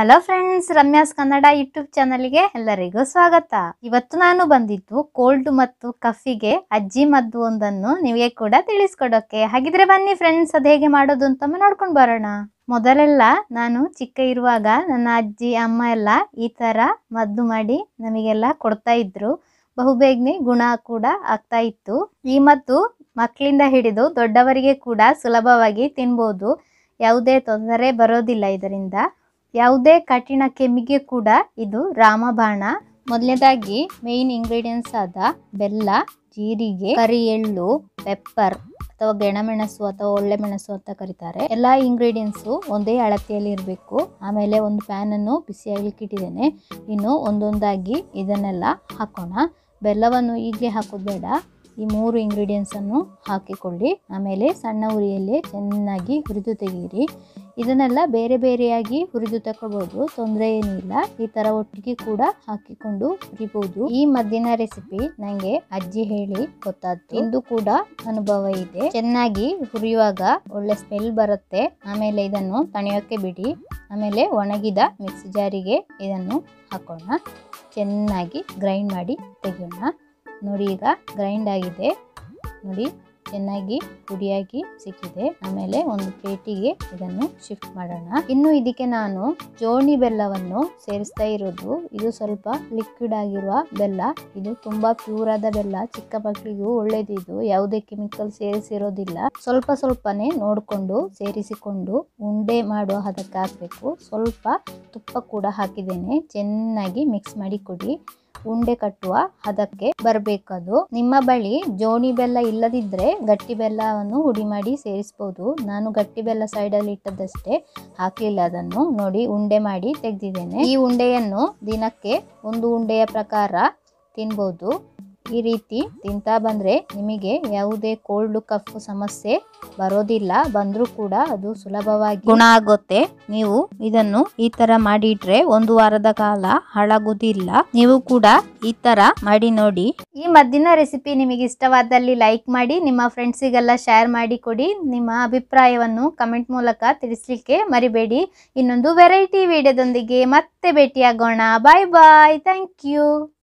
Hello friends, Ramya's Kannada YouTube ಚಾನಲ್ಗೆ ಎಲ್ಲರಿಗೂ ಸ್ವಾಗತ. ಇವತ್ತು ನಾನು ಬಂದಿದ್ದು ಕೋಲ್ಡ್ ಮತ್ತು ಕಫಿಗೆ ಅಜ್ಜಿ ಮದ್ದು ಒಂದನ್ನು ನಿಮಗೆ ಕೂಡ ತಿಳಿಸ್ಕೊಡೋಕೆ. ಹಾಗಿದ್ರೆ ಬನ್ನಿ ಫ್ರೆಂಡ್ಸ್, ಅದು ಹೇಗೆ ಮಾಡೋದು ಅಂತ ನೋಡ್ಕೊಂಡು ಬರೋಣ. ಮೊದಲೆಲ್ಲ ನಾನು ಚಿಕ್ಕ ಇರುವಾಗ ನನ್ನ ಅಜ್ಜಿ ಅಮ್ಮ ಎಲ್ಲ ಈ ತರ ಮದ್ದು ಮಾಡಿ ನಮಗೆಲ್ಲ ಕೊಡ್ತಾ ಇದ್ರು. ಬಹುಬೇಗನೆ ಗುಣ ಕೂಡ ಆಗ್ತಾ ಇತ್ತು. ಈ ಮದ್ದು ಮಕ್ಕಳಿಂದ ಹಿಡಿದು ದೊಡ್ಡವರಿಗೆ ಕೂಡ ಸುಲಭವಾಗಿ ತಿನ್ಬೋದು. ಯಾವುದೇ ತೊಂದರೆ ಬರೋದಿಲ್ಲ ಇದರಿಂದ. ಯಾವುದೇ ಕಠಿಣ ಕೆಮ್ಮಿಗೆ ಕೂಡ ಇದು ರಾಮಬಾಣ. ಮೊದಲನೇದಾಗಿ ಮೇನ್ ಇಂಗ್ರೀಡಿಯೆಂಟ್ಸ್ ಆದ ಬೆಲ್ಲ, ಜೀರಿಗೆ, ಕರಿ ಎಳ್ಳು, ಪೆಪ್ಪರ್ ಅಥವಾ ಗೆಣಮೆಣಸು ಅಥವಾ ಒಳ್ಳೆ ಮೆಣಸು ಅಂತ ಕರೀತಾರೆ. ಎಲ್ಲಾ ಇಂಗ್ರೀಡಿಯೆಂಟ್ಸು ಒಂದೇ ಅಳತೆಯಲ್ಲಿ ಇರಬೇಕು. ಆಮೇಲೆ ಒಂದು ಪ್ಯಾನ್ ಅನ್ನು ಬಿಸಿಯಾಗಲಿಕ್ಕೆ ಇಟ್ಟಿದ್ದೇನೆ. ಇನ್ನು ಒಂದೊಂದಾಗಿ ಇದನ್ನೆಲ್ಲ ಹಾಕೋಣ. ಬೆಲ್ಲವನ್ನು ಈಗಲೇ ಹಾಕೋದು ಬೇಡ. ಈ 3 ಇಂಗ್ರೀಡಿಯೆಂಟ್ಸ್ ಅನ್ನು ಹಾಕಿಕೊಳ್ಳಿ. ಆಮೇಲೆ ಸಣ್ಣ ಉರಿಯಲ್ಲಿ ಚೆನ್ನಾಗಿ ಹುರಿದು ತೆಗೀರಿ. ಇದನ್ನೆಲ್ಲ ಬೇರೆ ಬೇರೆಯಾಗಿ ಹುರಿದು ತಗೊಳ್ಬಹುದು, ತೊಂದರೆ ಏನಿಲ್ಲ. ಈ ತರ ಒಟ್ಟಿಗೆ ಕೂಡ ಹಾಕಿಕೊಂಡು ಹುರಿಬಹುದು. ಈ ಮದ್ದಿನ ರೆಸಿಪಿ ನಂಗೆ ಅಜ್ಜಿ ಹೇಳಿ ಗೊತ್ತಾದ್ದು. ಇಂದು ಕೂಡ ಅನುಭವ ಇದೆ. ಚೆನ್ನಾಗಿ ಹುರಿಯುವಾಗ ಒಳ್ಳೆ ಸ್ಮೆಲ್ ಬರುತ್ತೆ. ಆಮೇಲೆ ಇದನ್ನು ತಣಿಯೋಕೆ ಬಿಡಿ. ಆಮೇಲೆ ಒಣಗಿದ ಮಿಕ್ಸಿ ಜಾರಿಗೆ ಇದನ್ನು ಹಾಕೋಣ. ಚೆನ್ನಾಗಿ ಗ್ರೈಂಡ್ ಮಾಡಿ ತೆಗೆಯೋಣ. ನೋಡಿ, ಈಗ ಗ್ರೈಂಡ್ ಆಗಿದೆ. ನೋಡಿ, ಚೆನ್ನಾಗಿ ಪುಡಿಯಾಗಿ ಸಿಕ್ಕಿದೆ. ಆಮೇಲೆ ಒಂದು ಪ್ಲೇಟಿಗೆ ಇದನ್ನು ಶಿಫ್ಟ್ ಮಾಡೋಣ. ಇನ್ನು ಇದಕ್ಕೆ ನಾನು ಜೋನಿ ಬೆಲ್ಲವನ್ನು ಸೇರಿಸ್ತಾ ಇರೋದು. ಇದು ಸ್ವಲ್ಪ ಲಿಕ್ವಿಡ್ ಆಗಿರುವ ಬೆಲ್ಲ. ಇದು ತುಂಬಾ ಪ್ಯೂರ್ ಆದ ಬೆಲ್ಲ. ಚಿಕ್ಕ ಮಕ್ಕಳಿಗೂ ಒಳ್ಳೇದಿದು. ಯಾವುದೇ ಕೆಮಿಕಲ್ ಸೇರಿಸಿರೋದಿಲ್ಲ. ಸ್ವಲ್ಪ ಸ್ವಲ್ಪನೇ ನೋಡಿಕೊಂಡು ಸೇರಿಸಿಕೊಂಡು ಉಂಡೆ ಮಾಡುವ ಹದಕ್ಕೆ ಹಾಕಬೇಕು. ಸ್ವಲ್ಪ ತುಪ್ಪ ಕೂಡ ಹಾಕಿದ್ದೇನೆ. ಚೆನ್ನಾಗಿ ಮಿಕ್ಸ್ ಮಾಡಿ ಕೊಡಿ. ಉಂಡೆ ಕಟ್ಟುವ ಹದಕ್ಕೆ ಬರಬೇಕದು. ನಿಮ್ಮ ಬಳಿ ಜೋನಿ ಬೆಲ್ಲ ಇಲ್ಲದಿದ್ರೆ ಗಟ್ಟಿ ಬೆಲ್ಲವನ್ನು ಹುಡಿ ಮಾಡಿ ಸೇರಿಸಬಹುದು. ನಾನು ಗಟ್ಟಿ ಬೆಲ್ಲ ಸೈಡಲ್ಲಿ ಇಟ್ಟದಷ್ಟೇ, ಹಾಕಲಿಲ್ಲ ಅದನ್ನು. ನೋಡಿ, ಉಂಡೆ ಮಾಡಿ ತೆಗೆದಿದ್ದೇನೆ. ಈ ಉಂಡೆಯನ್ನು ದಿನಕ್ಕೆ 1 ಉಂಡೆಯ ಪ್ರಕಾರ ತಿನ್ಬಹುದು. ಈ ರೀತಿ ತಿಂತಾ ಬಂದ್ರೆ ನಿಮಗೆ ಯಾವುದೇ ಕೋಲ್ಡ್ ಕಫ್ ಸಮಸ್ಯೆ ಬರೋದಿಲ್ಲ. ಬಂದ್ರೂ ಕೂಡ ಅದು ಸುಲಭವಾಗಿ ಗುಣ ಆಗುತ್ತೆ. ನೀವು ಇದನ್ನು ಈ ತರ ಮಾಡಿಟ್ರೆ 1 ವಾರದ ಕಾಲ ಹಾಳಾಗುವುದಿಲ್ಲ. ನೀವು ಕೂಡ ಈ ತರ ಮಾಡಿ ನೋಡಿ. ಈ ಮದ್ದಿನ ರೆಸಿಪಿ ನಿಮಗೆ ಇಷ್ಟವಾದಲ್ಲಿ ಲೈಕ್ ಮಾಡಿ, ನಿಮ್ಮ ಫ್ರೆಂಡ್ಸಿಗೆಲ್ಲ ಶೇರ್ ಮಾಡಿ ಕೊಡಿ. ನಿಮ್ಮ ಅಭಿಪ್ರಾಯವನ್ನು ಕಮೆಂಟ್ ಮೂಲಕ ತಿಳಿಸ್ಲಿಕ್ಕೆ ಮರಿಬೇಡಿ. ಇನ್ನೊಂದು ವೆರೈಟಿ ವಿಡಿಯೋದೊಂದಿಗೆ ಮತ್ತೆ ಭೇಟಿಯಾಗೋಣ. Bye bye. Thank you.